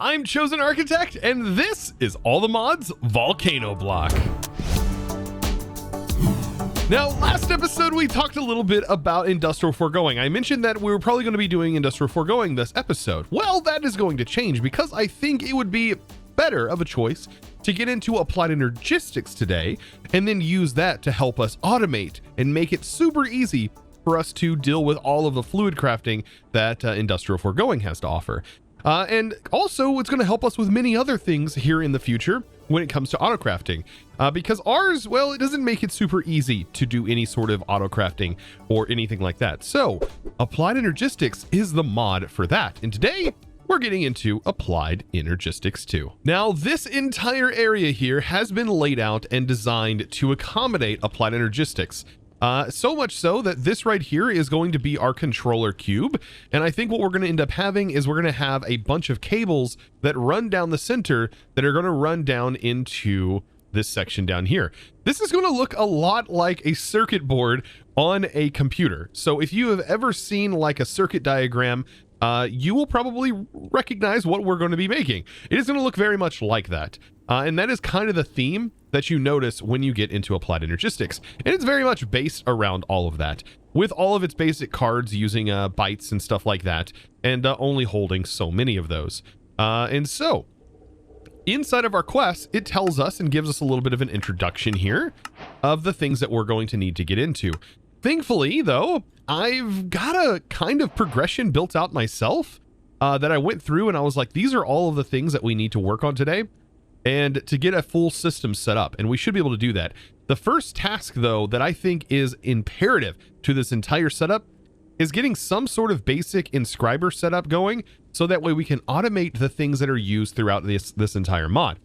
I'm ChosenArchitect, and this is All the Mods Volcano Block. Now, last episode, we talked a little bit about industrial foregoing. I mentioned that we were probably going to be doing industrial foregoing this episode. Well, that is going to change because I think it would be better of a choice to get into applied energistics today and then use that to help us automate and make it super easy for us to deal with all of the fluid crafting that industrial foregoing has to offer. And also it's going to help us with many other things here in the future when it comes to auto crafting, because ours, well, it doesn't make it super easy to do any sort of auto crafting or anything like that. So applied energistics is the mod for that. And today we're getting into applied energistics 2. Now, this entire area here has been laid out and designed to accommodate applied energistics. So much so that this right here is going to be our controller cube. And I think what we're going to end up having is we're going to have a bunch of cables that run down the center that are going to run down into this section down here. This is going to look a lot like a circuit board on a computer. So if you have ever seen like a circuit diagram, you will probably recognize what we're going to be making. It is going to look very much like that. And that is kind of the theme that you notice when you get into applied energistics. And it's very much based around all of that, with all of its basic cards using bytes and stuff like that, and only holding so many of those. And so inside of our quest, it tells us and gives us a little bit of an introduction here of the things that we're going to need to get into. Thankfully, though, I've got a kind of progression built out myself that I went through, and I was like, these are all of the things that we need to work on today and to get a full system set up, and we should be able to do that. The first task, though, that I think is imperative to this entire setup is getting some sort of basic inscriber setup going, so that way we can automate the things that are used throughout this entire mod.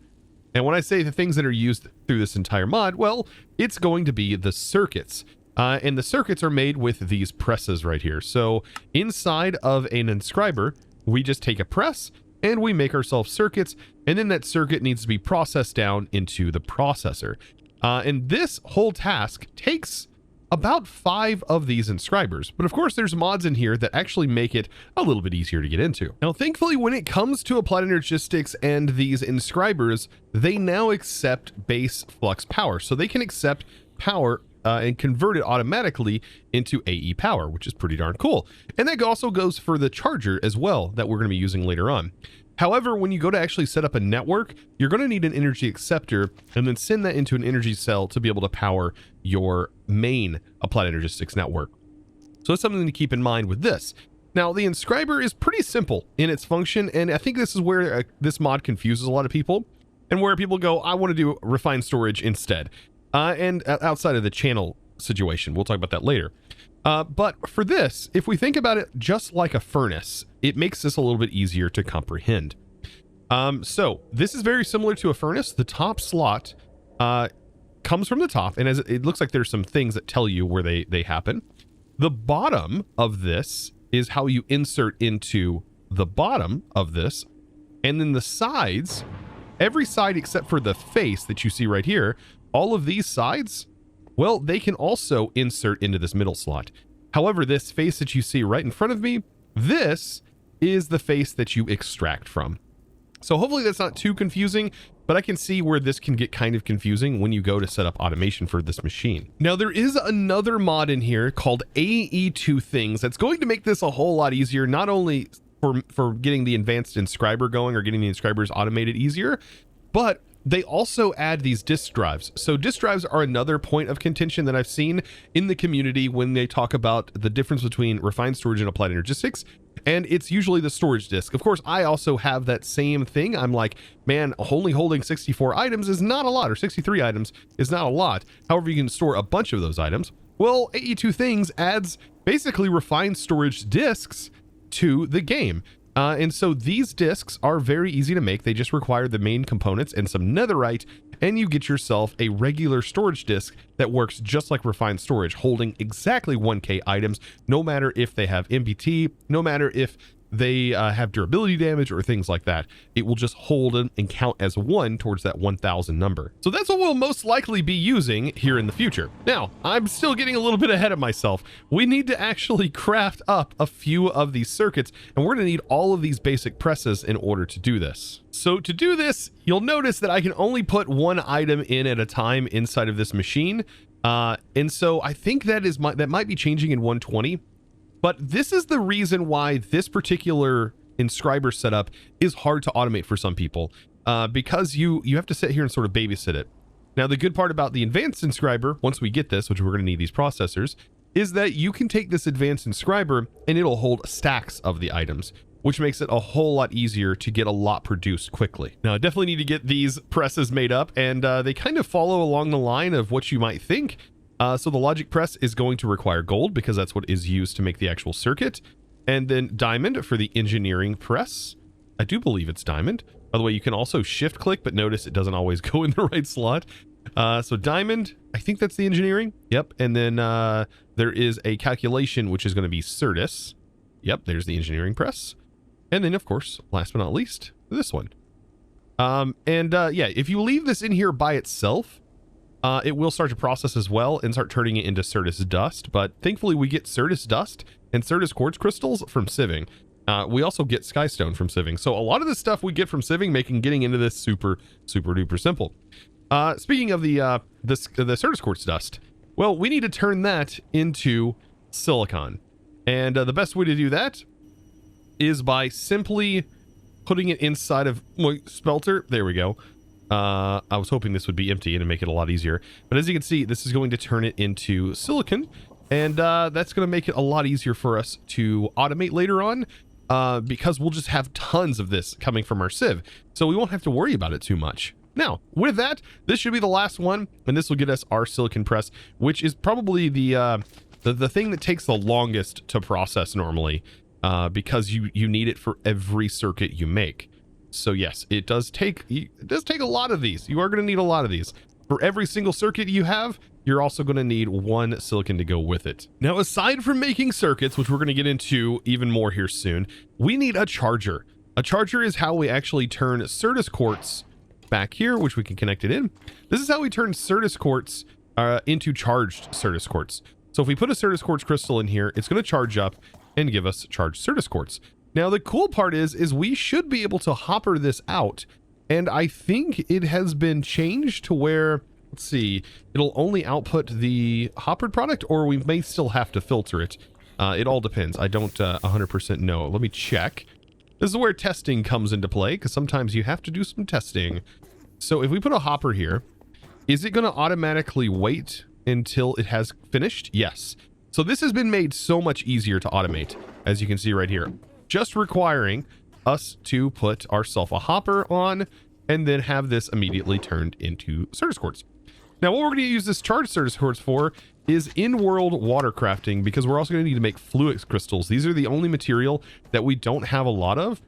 And when I say the things that are used through this entire mod, well, it's going to be the circuits. And the circuits are made with these presses right here. So inside of an inscriber, we just take a press and we make ourselves circuits, and then that circuit needs to be processed down into the processor. And this whole task takes about 5 of these inscribers, but of course there's mods in here that actually make it a little bit easier to get into. Now, thankfully, when it comes to applied energistics and these inscribers, they now accept base flux power. So they can accept power and convert it automatically into AE power, which is pretty darn cool. And that also goes for the charger as well that we're going to be using later on. However, when you go to actually set up a network, you're going to need an energy acceptor and then send that into an energy cell to be able to power your main applied energistics network. So that's something to keep in mind with this. Now, the inscriber is pretty simple in its function, and I think this is where this mod confuses a lot of people, and where people go, I want to do refined storage instead. And outside of the channel situation, we'll talk about that later. But for this, if we think about it just like a furnace, it makes this a little bit easier to comprehend. So this is very similar to a furnace. The top slot comes from the top, and as it looks like there's some things that tell you where they happen. The bottom of this is how you insert into the bottom of this, and then the sides, every side except for the face that you see right here, all of these sides, well, they can also insert into this middle slot. However, this face that you see right in front of me, this is the face that you extract from. So hopefully that's not too confusing, but I can see where this can get kind of confusing when you go to set up automation for this machine. Now, there is another mod in here called AE2 Things that's going to make this a whole lot easier, not only for getting the advanced inscriber going or getting the inscribers automated easier, but they also add these disk drives. So disk drives are another point of contention that I've seen in the community when they talk about the difference between refined storage and applied energistics. And it's usually the storage disk. Of course, I also have that same thing. I'm like, man, only holding 64 items is not a lot, or 63 items is not a lot. However, you can store a bunch of those items. Well, AE2 Things adds basically refined storage disks to the game. And so these discs are very easy to make. They just require the main components and some netherite, and you get yourself a regular storage disk that works just like refined storage, holding exactly 1K items, no matter if they have MBT, no matter if they have durability damage or things like that, it will just hold them and count as 1 towards that 1000 number. So that's what we'll most likely be using here in the future. Now, I'm still getting a little bit ahead of myself. We need to actually craft up a few of these circuits, and we're going to need all of these basic presses in order to do this. So to do this, you'll notice that I can only put one item in at a time inside of this machine. And so I think that might be changing in 120. But this is the reason why this particular inscriber setup is hard to automate for some people, because you have to sit here and sort of babysit it. Now, the good part about the advanced inscriber, once we get this, which we're going to need these processors, is that you can take this advanced inscriber and it'll hold stacks of the items, which makes it a whole lot easier to get a lot produced quickly. Now, I definitely need to get these presses made up, and they kind of follow along the line of what you might think. So the logic press is going to require gold because that's what is used to make the actual circuit. And then diamond for the engineering press. I do believe it's diamond. By the way, you can also shift click, but notice it doesn't always go in the right slot. So diamond, I think that's the engineering. Yep. And then there is a calculation, which is going to be Certus. Yep. There's the engineering press. And then, of course, last but not least, this one. Yeah, if you leave this in here by itself, it will start to process as well and start turning it into Certus dust. But thankfully, we get Certus dust and Certus quartz crystals from sieving. We also get skystone from sieving. So a lot of the stuff we get from sieving, making getting into this super duper simple. Speaking of the Certus quartz dust, well, we need to turn that into silicon. And the best way to do that is by simply putting it inside of smelter. There we go. I was hoping this would be empty and to make it a lot easier, but as you can see, this is going to turn it into silicon, and that's going to make it a lot easier for us to automate later on, because we'll just have tons of this coming from our sieve, so we won't have to worry about it too much. Now, with that, this should be the last one, and this will get us our silicon press, which is probably the thing that takes the longest to process normally, because you need it for every circuit you make. So yes, it does take a lot of these. You are going to need a lot of these. For every single circuit you have, you're also going to need one silicon to go with it. Now, aside from making circuits, which we're going to get into even more here soon, we need a charger. A charger is how we actually turn Certus quartz back here, which we can connect it in. This is how we turn Certus quartz into charged Certus quartz. So if we put a Certus quartz crystal in here, it's going to charge up and give us charged Certus quartz. Now, the cool part is we should be able to hopper this out, and I think it has been changed to where, let's see, it'll only output the hoppered product, or we may still have to filter it. It all depends. I don't 100% know. Let me check. This is where testing comes into play, because sometimes you have to do some testing. So if we put a hopper here, is it going to automatically wait until it has finished? Yes. So this has been made so much easier to automate, as you can see right here. Just requiring us to put ourselves a hopper on and then have this immediately turned into Certus quartz. Now, what we're going to use this charged Certus quartz for is in-world water crafting, because we're also going to need to make Fluix crystals. These are the only material that we don't have a lot of.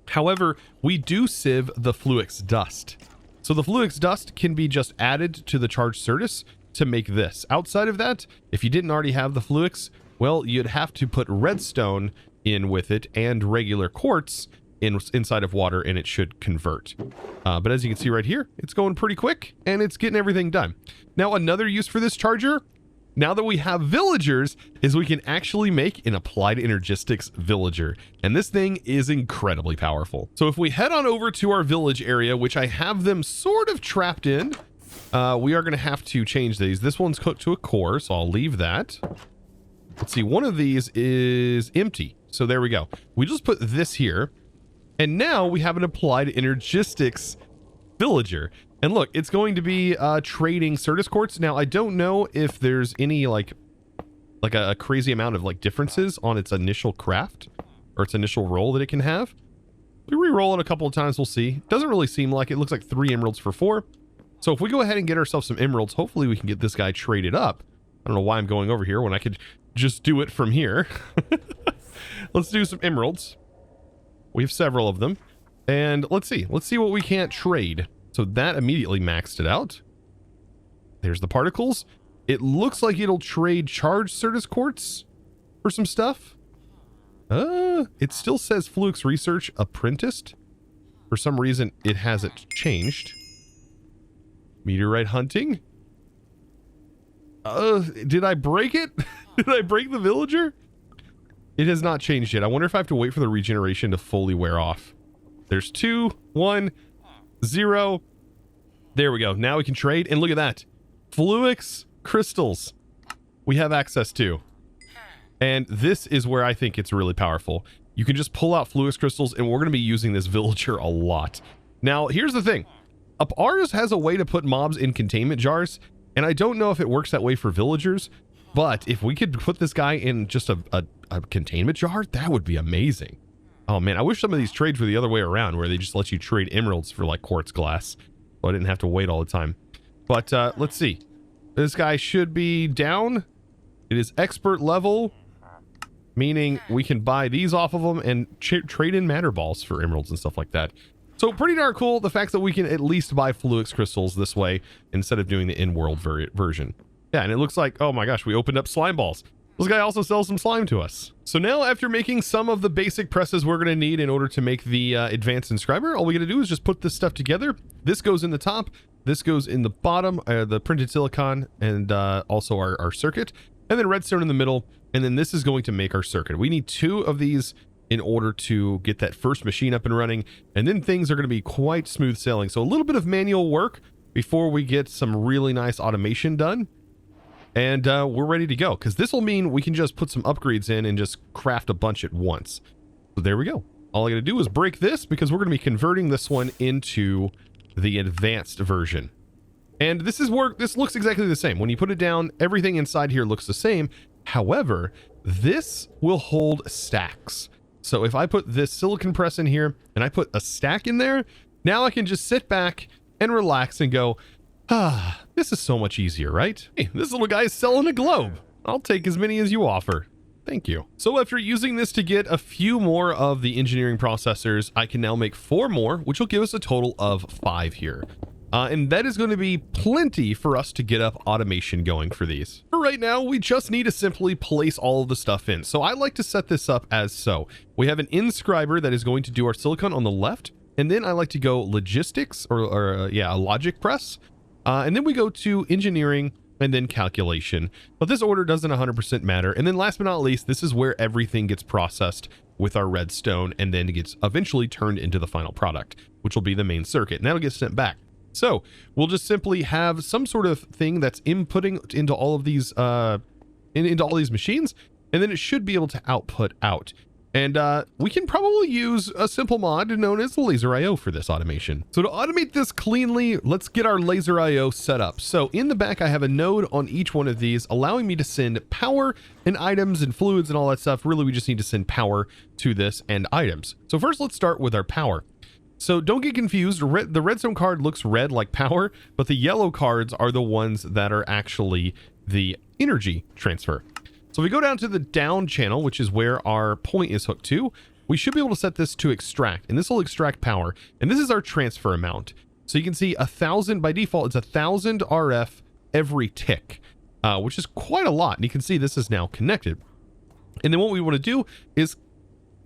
However, we do sieve the Fluix dust. So the Fluix dust can be just added to the charged Certus to make this. Outside of that, if you didn't already have the Fluix, well, you'd have to put redstone in with it and regular quartz inside of water, and it should convert. But as you can see right here, it's going pretty quick and it's getting everything done. Now, another use for this charger, now that we have villagers, is we can actually make an applied energistics villager, and this thing is incredibly powerful. So if we head on over to our village area, which I have them sort of trapped in, we are going to have to change these. This one's cooked to a core, so I'll leave that. Let's see, one of these is empty. So there we go. We just put this here, and now we have an applied energistics villager. And look, it's going to be trading Certus quartz. Now, I don't know if there's any like a crazy amount of like differences on its initial craft or its initial roll that it can have. We re-roll it a couple of times, we'll see. Doesn't really seem like it. Looks like 3 emeralds for 4. So if we go ahead and get ourselves some emeralds, hopefully we can get this guy traded up. I don't know why I'm going over here when I could just do it from here. Let's do some emeralds. We have several of them. And let's see what we can't trade. So that immediately maxed it out. There's the particles. It looks like it'll trade charged Certus quartz for some stuff. It still says Fluix Research Apprenticed. For some reason, it hasn't changed. Meteorite hunting. Did I break it? Did I break the villager? It has not changed yet. I wonder if I have to wait for the regeneration to fully wear off. There's 2, 1, 0. There we go. Now we can trade. And look at that. Fluix crystals we have access to. And this is where I think it's really powerful. You can just pull out Fluix crystals, and we're going to be using this villager a lot. Now, here's the thing. Ours has a way to put mobs in containment jars, and I don't know if it works that way for villagers, but if we could put this guy in just a containment jar, that would be amazing. Oh man, I wish some of these trades were the other way around, where they just let you trade emeralds for like quartz glass, so I didn't have to wait all the time. But let's see. This guy should be down. It is expert level, meaning we can buy these off of them and trade in matter balls for emeralds and stuff like that. So pretty darn cool, the fact that we can at least buy Fluix crystals this way instead of doing the in-world version. Yeah, and it looks like, oh my gosh, we opened up slime balls. This guy also sells some slime to us. So now, after making some of the basic presses we're going to need in order to make the advanced inscriber, all we got to do is just put this stuff together. This goes in the top, this goes in the bottom, the printed silicon, and also our circuit, and then redstone in the middle, and then this is going to make our circuit. We need 2 of these in order to get that first machine up and running, and then things are going to be quite smooth sailing. So a little bit of manual work before we get some really nice automation done. And we're ready to go, because this will mean we can just put some upgrades in and just craft a bunch at once. So there we go. All I got to do is break this, because we're going to be converting this one into the advanced version. And this looks exactly the same. When you put it down, everything inside here looks the same. However, this will hold stacks. So if I put this silicon press in here and I put a stack in there, now I can just sit back and relax and go, ah, this is so much easier, right? Hey, this little guy is selling a globe. I'll take as many as you offer. Thank you. So after using this to get a few more of the engineering processors, I can now make 4 more, which will give us a total of 5 here. And that is going to be plenty for us to get up automation going for these. For right now, we just need to simply place all of the stuff in. So I like to set this up as so. We have an inscriber that is going to do our silicon on the left. And then I like to go logistics or a logic press. And then we go to engineering and then calculation. But this order doesn't 100% matter. And then last but not least, this is where everything gets processed with our redstone and then gets eventually turned into the final product, which will be the main circuit. And that'll get sent back. So we'll just simply have some sort of thing that's inputting into all of these into all these machines, and then it should be able to output out. And we can probably use a simple mod known as the LaserIO for this automation. So to automate this cleanly, let's get our LaserIO set up. So in the back, I have a node on each one of these, allowing me to send power and items and fluids and all that stuff. Really, we just need to send power to this and items. So first, let's start with our power. So don't get confused. The redstone card looks red like power, but the yellow cards are the ones that are actually the energy transfer. So if we go down to the down channel, which is where our point is hooked to, we should be able to set this to extract, and this will extract power. And this is our transfer amount. So you can see 1,000 by default, it's 1,000 RF every tick, which is quite a lot. And you can see this is now connected. And then what we want to do is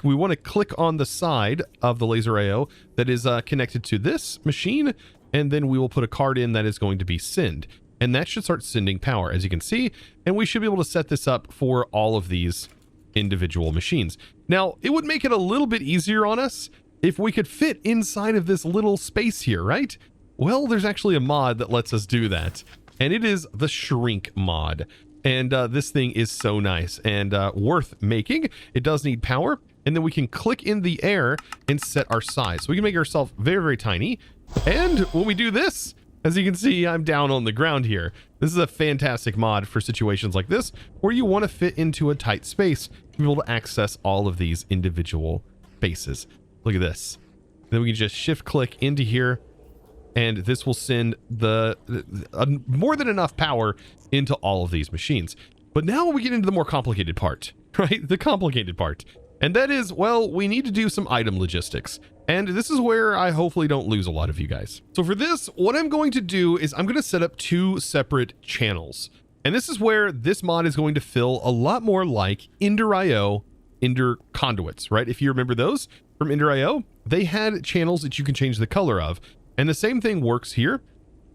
we want to click on the side of the LaserIO that is connected to this machine, and then we will put a card in that is going to be send. And that should start sending power, as you can see, and we should be able to set this up for all of these individual machines. Now, it would make it a little bit easier on us if we could fit inside of this little space here, right? Well, there's actually a mod that lets us do that, and it is the shrink mod. And this thing is so nice and worth making. It does need power. And then we can click in the air and set our size. So we can make ourselves very, very tiny. And when we do this, as you can see, I'm down on the ground here. This is a fantastic mod for situations like this, where you want to fit into a tight space to be able to access all of these individual spaces. Look at this. Then we can just shift click into here, and this will send more than enough power into all of these machines. But now we get into the more complicated part, right? The complicated part. And that is, well, we need to do some item logistics. And this is where I hopefully don't lose a lot of you guys. So for this, what I'm going to do is I'm going to set up 2 separate channels. And this is where this mod is going to feel a lot more like EnderIO Ender conduits, right? If you remember those from Ender.io, they had channels that you can change the color of. And the same thing works here.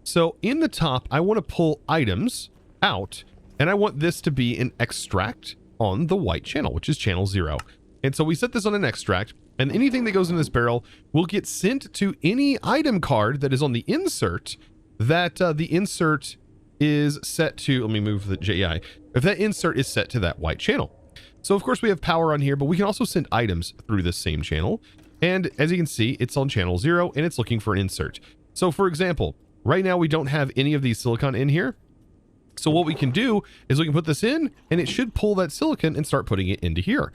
So in the top, I want to pull items out, and I want this to be an extract on the white channel, which is channel 0. And so we set this on an extract, and anything that goes in this barrel will get sent to any item card that is on the insert that the insert is set to. Let me move the JI. If that insert is set to that white channel. So of course we have power on here, but we can also send items through this same channel. And as you can see, it's on channel 0 and it's looking for an insert. So for example, right now we don't have any of these silicon in here. So what we can do is we can put this in and it should pull that silicon and start putting it into here.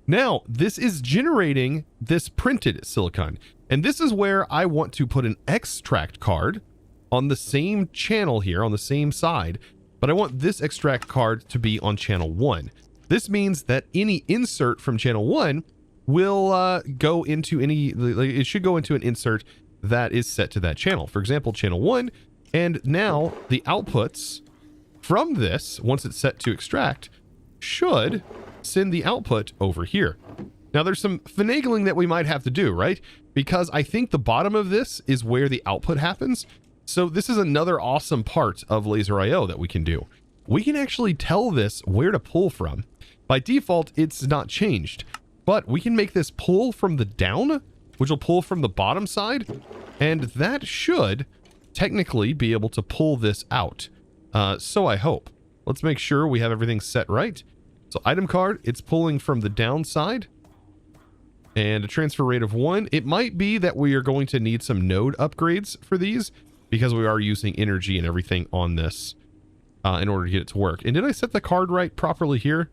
Now, this is generating this printed silicon. And this is where I want to put an extract card on the same channel here, on the same side. But I want this extract card to be on channel 1. This means that any insert from channel 1 will go into any, it should go into an insert that is set to that channel. For example, channel 1. And now the outputs from this, once it's set to extract, should send the output over here. Now there's some finagling that we might have to do, right? Because I think the bottom of this is where the output happens. So this is another awesome part of LaserIO that we can do. We can actually tell this where to pull from. By default, it's not changed, but we can make this pull from the down, which will pull from the bottom side. And that should technically be able to pull this out. So I hope. Let's make sure we have everything set right. So item card, it's pulling from the downside and a transfer rate of 1. It might be that we are going to need some node upgrades for these because we are using energy and everything on this in order to get it to work. And did I set the card right properly here?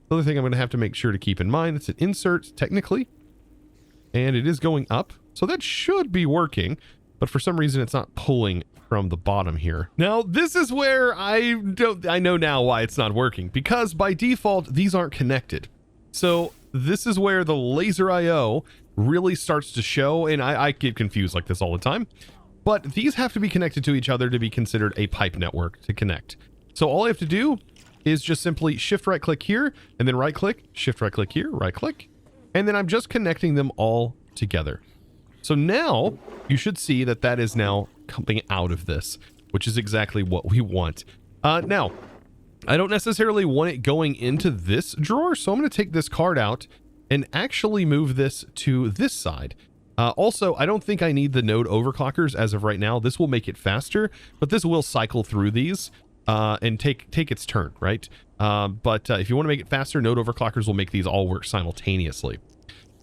The other thing I'm going to have to make sure to keep in mind, it's an insert technically, and it is going up. So that should be working, but for some reason it's not pulling from the bottom here. Now, this is where I know now why it's not working, because by default, these aren't connected. So this is where the LaserIO really starts to show, and I get confused like this all the time, but these have to be connected to each other to be considered a pipe network to connect. So all I have to do is just simply shift right click here, and then right click, shift right click here, right click, and then I'm just connecting them all together. So now you should see that that is now coming out of this, which is exactly what we want. Now, I don't necessarily want it going into this drawer, so I'm going to take this card out and actually move this to this side. Also, I don't think I need the node overclockers as of right now. This will make it faster, but this will cycle through these and take its turn, right? But if you want to make it faster, node overclockers will make these all work simultaneously.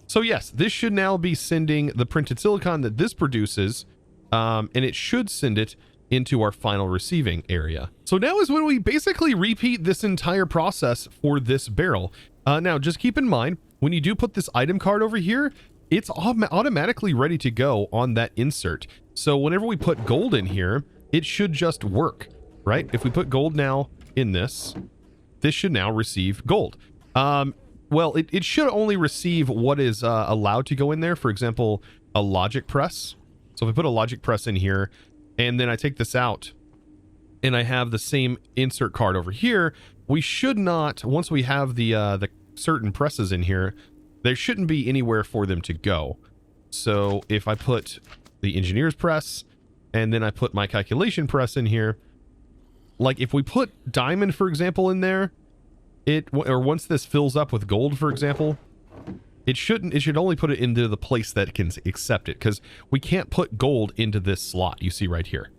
So yes, this should now be sending the printed silicon that this produces, and it should send it into our final receiving area. So now is when we basically repeat this entire process for this barrel. Now, just keep in mind, when you do put this item card over here, it's automatically ready to go on that insert. So whenever we put gold in here, it should just work, right? If we put gold now in this, this should now receive gold. Well, it should only receive what is allowed to go in there. For example, a logic press. So if I put a logic press in here, and then I take this out, and I have the same insert card over here, we should not, once we have the certain presses in here, there shouldn't be anywhere for them to go. So if I put the engineer's press, and then I put my calculation press in here, like if we put diamond, for example, in there, or once this fills up with gold, for example, it should only put it into the place that can accept it, because we can't put gold into this slot you see right here.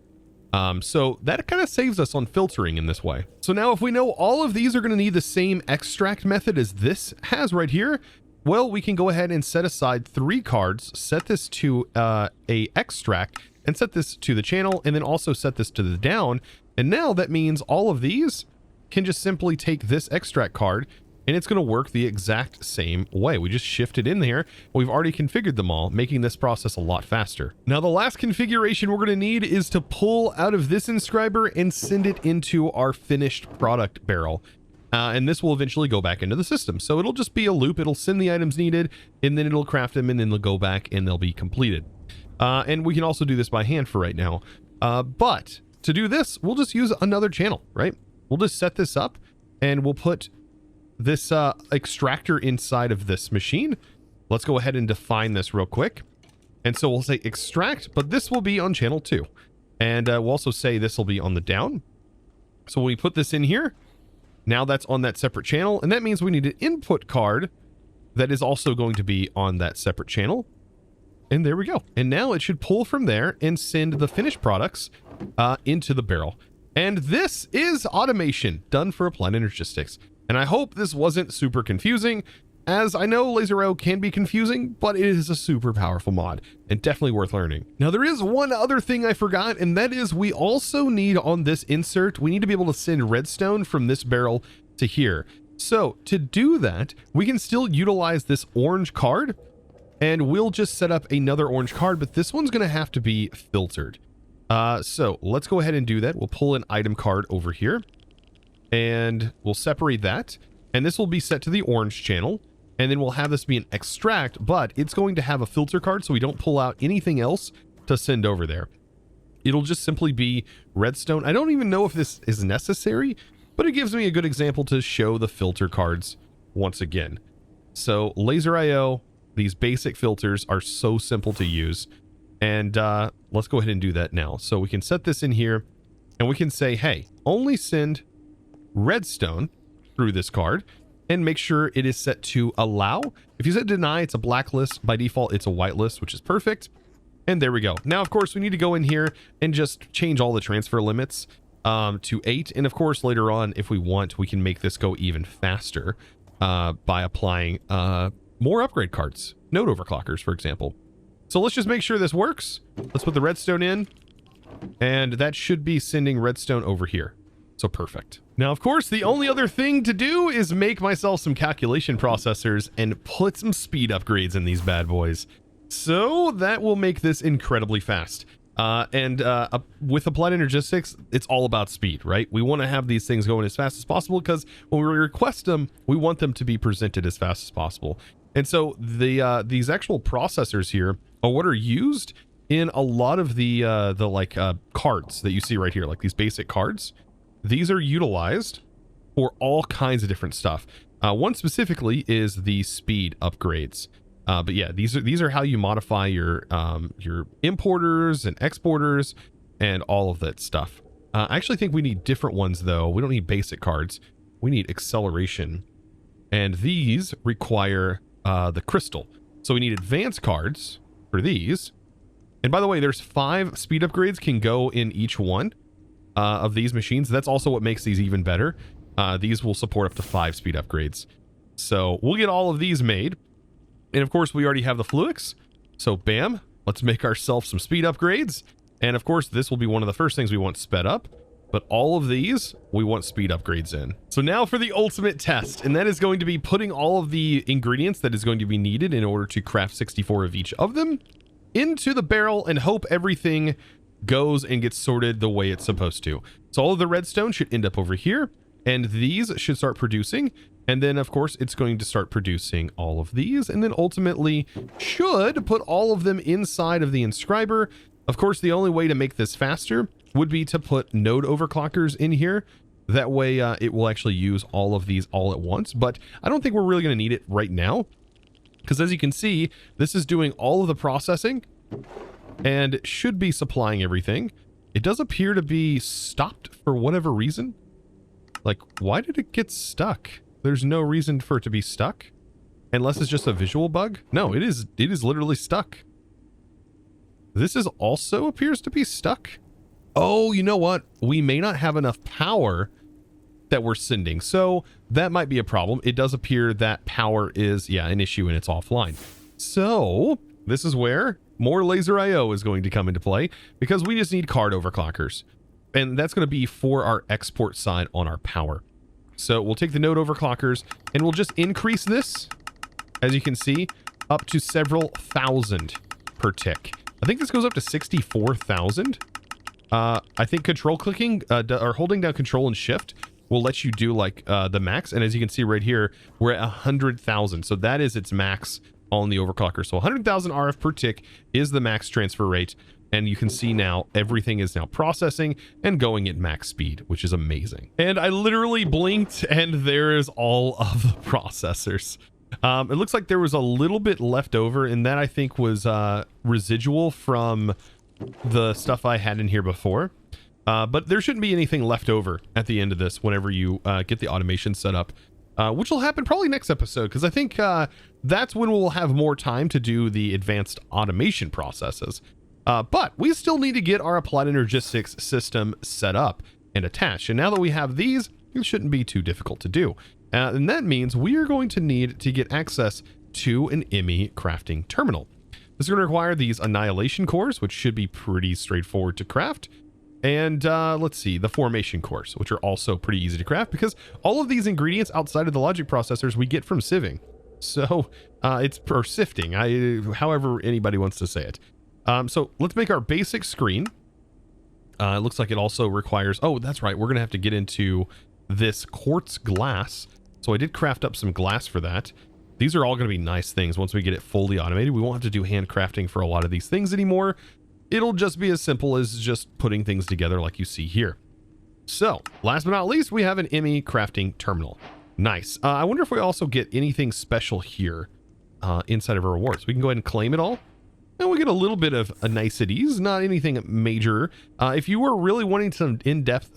So that kind of saves us on filtering in this way. So now if we know all of these are going to need the same extract method as this has right here, well, we can go ahead and set aside 3 cards, set this to a extract, and set this to the channel, and then also set this to the down. And now that means all of these can just simply take this extract card, and it's going to work the exact same way. We just shift it in there. We've already configured them all, making this process a lot faster. Now, the last configuration we're going to need is to pull out of this inscriber and send it into our finished product barrel. And this will eventually go back into the system. So it'll just be a loop. It'll send the items needed, and then it'll craft them, and then they'll go back and they'll be completed. And we can also do this by hand for right now. But to do this, we'll just use another channel, right? We'll just set this up, and we'll put this extractor inside of this machine. Let's go ahead and define this real quick. And so we'll say extract, but this will be on channel 2. And we'll also say this will be on the down. So when we put this in here, now that's on that separate channel. And that means we need an input card that is also going to be on that separate channel. And there we go. And now it should pull from there and send the finished products into the barrel. And this is automation done for Applied Energistics. And I hope this wasn't super confusing, as I know LaserIO can be confusing, but it is a super powerful mod and definitely worth learning. Now, there is one other thing I forgot, and that is we also need on this insert, we need to be able to send redstone from this barrel to here. So to do that, we can still utilize this orange card, and we'll just set up another orange card, but this one's going to have to be filtered. So let's go ahead and do that. We'll pull an item card over here, and we'll separate that, and this will be set to the orange channel. And then we'll have this be an extract, but it's going to have a filter card so we don't pull out anything else to send over there. It'll just simply be redstone. I don't even know if this is necessary, but it gives me a good example to show the filter cards once again. So LaserIO, these basic filters are so simple to use. And let's go ahead and do that now. So we can set this in here and we can say, hey, only send redstone through this card. And make sure it is set to allow. If you set deny, it's a blacklist. By default, it's a whitelist, which is perfect. And there we go. Now, of course, we need to go in here and just change all the transfer limits to 8. And of course, later on, if we want, we can make this go even faster by applying more upgrade cards, node overclockers, for example. So let's just make sure this works. Let's put the redstone in, and that should be sending redstone over here. So perfect. Now, of course, the only other thing to do is make myself some calculation processors and put some speed upgrades in these bad boys. So that will make this incredibly fast. With Applied Energistics, it's all about speed, right? We want to have these things going as fast as possible because when we request them, we want them to be presented as fast as possible. And so these actual processors here are what are used in a lot of the cards that you see right here, like these basic cards. These are utilized for all kinds of different stuff. One specifically is the speed upgrades. But yeah, these are how you modify your importers and exporters and all of that stuff. I actually think we need different ones though. We don't need basic cards. We need acceleration, and these require the crystal. So we need advanced cards for these. And by the way, there's 5 speed upgrades can go in each one of these machines. That's also what makes these even better. These will support up to 5 speed upgrades. So we'll get all of these made. And of course, we already have the Fluix. So bam, let's make ourselves some speed upgrades. And of course, this will be one of the first things we want sped up. But all of these, we want speed upgrades in. So now for the ultimate test. And that is going to be putting all of the ingredients that is going to be needed in order to craft 64 of each of them into the barrel and hope everything goes and gets sorted the way it's supposed to. So all of the redstone should end up over here, and these should start producing. And then of course it's going to start producing all of these, and then ultimately should put all of them inside of the inscriber. Of course, the only way to make this faster would be to put node overclockers in here. That way it will actually use all of these all at once, but I don't think we're really going to need it right now, because as you can see, this is doing all of the processing and should be supplying everything. It does appear to be stopped for whatever reason. Like, why did it get stuck? There's no reason for it to be stuck, unless it's just a visual bug. No, it is literally stuck. This is also appears to be stuck. Oh, you know what? We may not have enough power that we're sending, so that might be a problem. It does appear that power is, yeah, an issue and it's offline. So this is where more LaserIO is going to come into play, because we just need card overclockers, and that's going to be for our export side on our power. So we'll take the node overclockers and we'll just increase this, as you can see, up to several thousand per tick. I think this goes up to 64,000. I think control clicking or holding down control and shift will let you do like the max. And as you can see right here, we're at 100,000. So that is its max all in the overclocker. So 100,000 RF per tick is the max transfer rate. And you can see now everything is now processing and going at max speed, which is amazing. And I literally blinked and there is all of the processors. It looks like there was a little bit left over, and that I think was residual from the stuff I had in here before. But there shouldn't be anything left over at the end of this whenever you get the automation set up, which will happen probably next episode, because I think that's when we'll have more time to do the advanced automation processes. But we still need to get our applied energistics system set up and attached. And now that we have these, it shouldn't be too difficult to do. And that means we are going to need to get access to an ME crafting terminal. This is going to require these annihilation cores, which should be pretty straightforward to craft. And let's see, the formation cores, which are also pretty easy to craft because all of these ingredients outside of the logic processors we get from sieving. So it's or sifting, however anybody wants to say it. So let's make our basic screen. It looks like it also requires, oh, that's right, we're going to have to get into this quartz glass. So I did craft up some glass for that. These are all going to be nice things once we get it fully automated. We won't have to do hand crafting for a lot of these things anymore. It'll just be as simple as just putting things together like you see here. So last but not least, we have an ME crafting terminal. Nice. I wonder if we also get anything special here inside of our rewards. We can go ahead and claim it all. And we get a little bit of niceties, not anything major. If you were really wanting some in-depth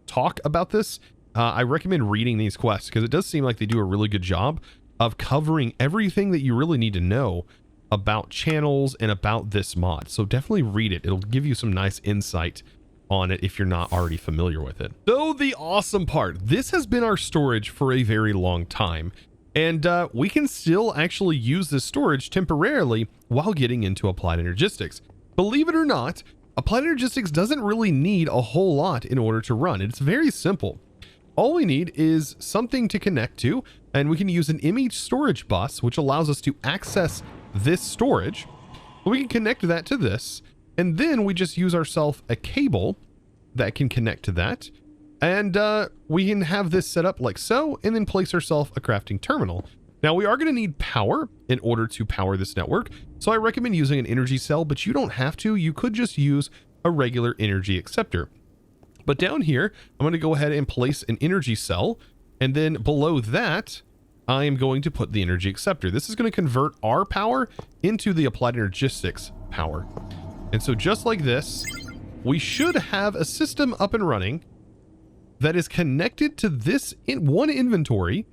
talk about this, I recommend reading these quests because it does seem like they do a really good job of covering everything that you really need to know about channels and about this mod. So definitely read it. It'll give you some nice insight on it if you're not already familiar with it. So the awesome part, this has been our storage for a very long time. And we can still actually use this storage temporarily while getting into applied energistics. Believe it or not, applied energistics doesn't really need a whole lot in order to run. It's very simple. All we need is something to connect to, and we can use an ME storage bus, which allows us to access this storage. We can connect that to this, and then we just use ourselves a cable that can connect to that. And we can have this set up like so, and then place ourselves a crafting terminal. Now we are going to need power in order to power this network. So I recommend using an energy cell, but you don't have to. You could just use a regular energy acceptor. But down here, I'm going to go ahead and place an energy cell. And then below that, I am going to put the energy acceptor. This is going to convert our power into the applied energistics power. And so just like this, we should have a system up and running that is connected to this one inventory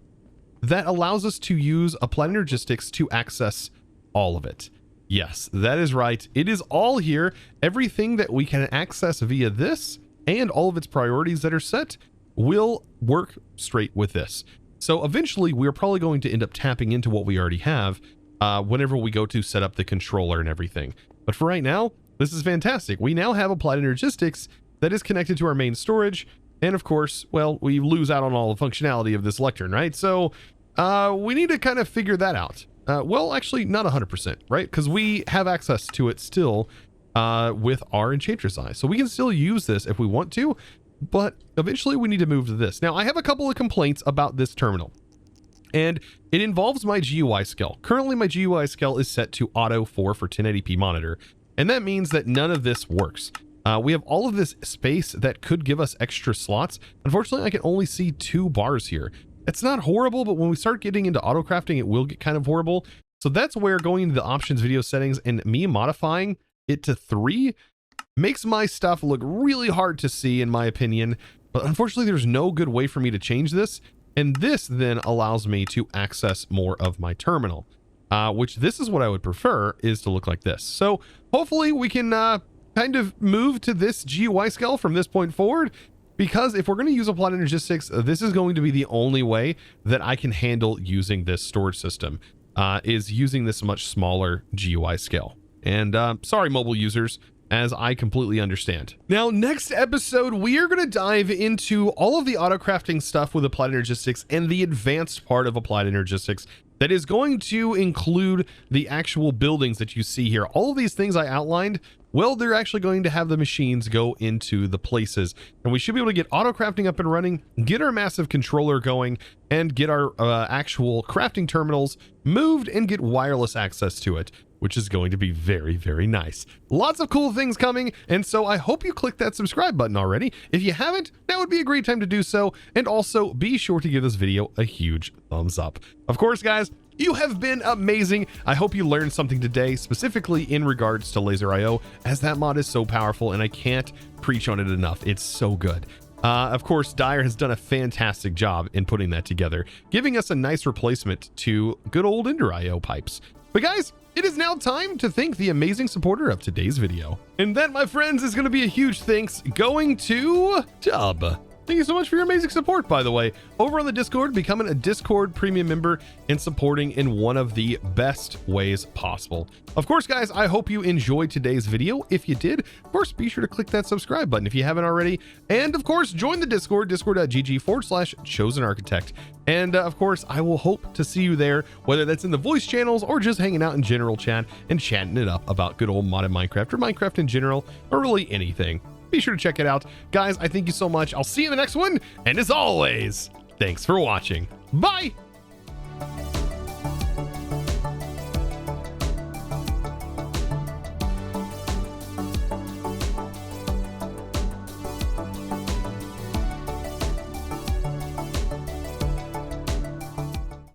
that allows us to use applied energistics to access all of it. Yes, that is right. It is all here. Everything that we can access via this and all of its priorities that are set will work straight with this. So eventually we're probably going to end up tapping into what we already have whenever we go to set up the controller and everything. But for right now, this is fantastic. We now have applied energistics that is connected to our main storage. And of course, well, we lose out on all the functionality of this lectern, right? So we need to kind of figure that out. Well, actually not 100%, right? Because we have access to it still with our Enchantress Eye. So we can still use this if we want to, but eventually we need to move to this. Now, I have a couple of complaints about this terminal, and it involves my GUI scale. Currently, my GUI scale is set to auto 4 for 1080p monitor, and that means that none of this works. We have all of this space that could give us extra slots. Unfortunately, I can only see 2 bars here. It's not horrible, but when we start getting into auto crafting, it will get kind of horrible. So that's where going into the options video settings and me modifying it to 3 makes my stuff look really hard to see, in my opinion. But unfortunately, there's no good way for me to change this. And this then allows me to access more of my terminal, which this is what I would prefer is to look like this. So hopefully we can kind of move to this GUI scale from this point forward, because if we're going to use applied energistics, this is going to be the only way that I can handle using this storage system, is using this much smaller GUI scale. And sorry, mobile users, as I completely understand. Now, next episode, we are going to dive into all of the auto crafting stuff with applied energistics and the advanced part of applied energistics that is going to include the actual buildings that you see here. All of these things I outlined, well, they're actually going to have the machines go into the places, and we should be able to get auto crafting up and running, get our massive controller going, and get our actual crafting terminals moved and get wireless access to it, which is going to be very, very nice. Lots of cool things coming, and so I hope you click that subscribe button already. If you haven't, now would be a great time to do so, and also be sure to give this video a huge thumbs up. Of course, guys, you have been amazing. I hope you learned something today, specifically in regards to LaserIO, as that mod is so powerful and I can't preach on it enough. It's so good. Of course, Dyer has done a fantastic job in putting that together, giving us a nice replacement to good old EnderIO pipes. But guys, it is now time to thank the amazing supporter of today's video. And that, my friends, is going to be a huge thanks going to Dub. Thank you so much for your amazing support, by the way, over on the Discord, becoming a Discord premium member and supporting in one of the best ways possible. Of course, guys, I hope you enjoyed today's video. If you did, of course, be sure to click that subscribe button if you haven't already. And of course, join the Discord, discord.gg/ChosenArchitect. And of course, I will hope to see you there, whether that's in the voice channels or just hanging out in general chat and chatting it up about good old modded Minecraft or Minecraft in general, or really anything. Be sure to check it out. Guys, I thank you so much. I'll see you in the next one. And as always, thanks for watching. Bye.